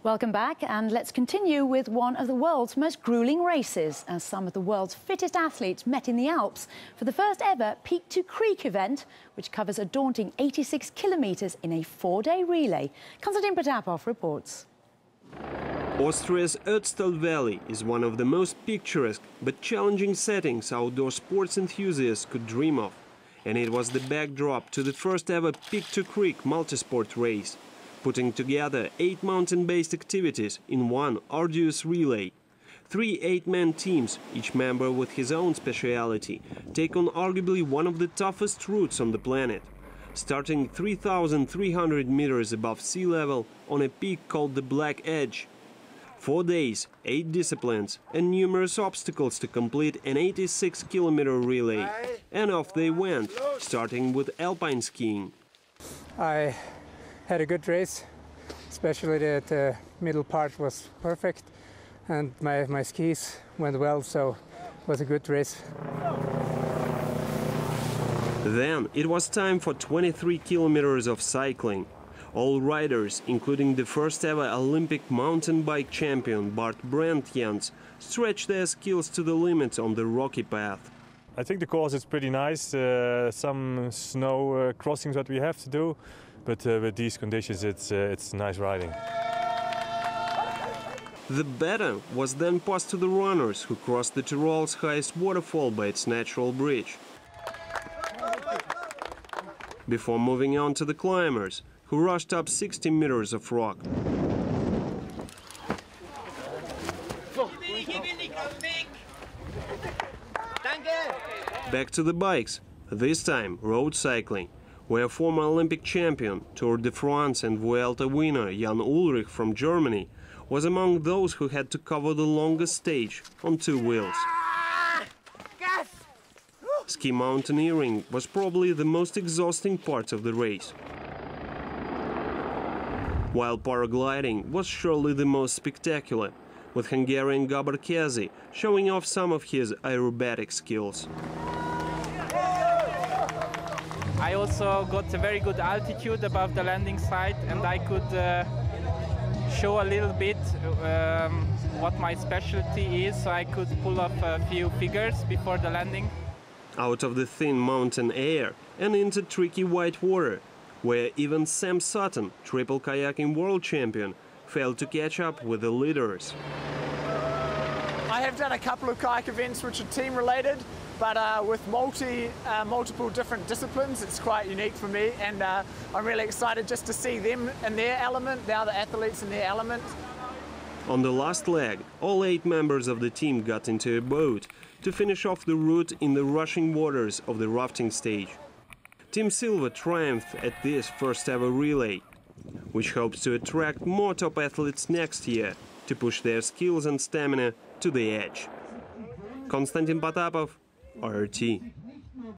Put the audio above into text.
Welcome back, and let's continue with one of the world's most grueling races, as some of the world's fittest athletes met in the Alps for the first ever Peak to Creek event, which covers a daunting 86 kilometres in a 4-day relay. Konstantin Potapov reports. Austria's Ötztal Valley is one of the most picturesque but challenging settings outdoor sports enthusiasts could dream of, and it was the backdrop to the first ever Peak to Creek multisport race, putting together 8 mountain-based activities in one arduous relay. 3 8-man teams, each member with his own speciality, take on arguably one of the toughest routes on the planet, starting 3,300 meters above sea level on a peak called the Black Edge. 4 days, 8 disciplines and numerous obstacles to complete an 86-kilometer relay. And off they went, starting with alpine skiing. I had a good race, especially the middle part was perfect, and my skis went well, so it was a good race. Then it was time for 23 kilometers of cycling. All riders, including the first ever Olympic mountain bike champion Bart Brandtjens, stretched their skills to the limit on the rocky path. I think the course is pretty nice, some snow crossings that we have to do, but with these conditions it's nice riding. The baton was then passed to the runners, who crossed the Tyrol's highest waterfall by its natural bridge, before moving on to the climbers, who rushed up 60 meters of rock. Back to the bikes, this time road cycling, where former Olympic champion, Tour de France and Vuelta winner Jan Ullrich from Germany was among those who had to cover the longest stage on 2 wheels. Ski mountaineering was probably the most exhausting part of the race, while paragliding was surely the most spectacular, with Hungarian Gabor Kezi showing off some of his aerobatic skills. I also got a very good altitude above the landing site, and I could show a little bit what my specialty is, so I could pull off a few figures before the landing. Out of the thin mountain air and into tricky white water, where even Sam Sutton, triple kayaking world champion, failed to catch up with the leaders. I have done a couple of kayak events which are team related, but with multiple different disciplines, it's quite unique for me, and I'm really excited just to see them in their element, the other athletes in their element. On the last leg, all 8 members of the team got into a boat to finish off the route in the rushing waters of the rafting stage. Team Silva triumphed at this first ever relay, which hopes to attract more top athletes next year to push their skills and stamina to the edge. Konstantin Potapov, RT.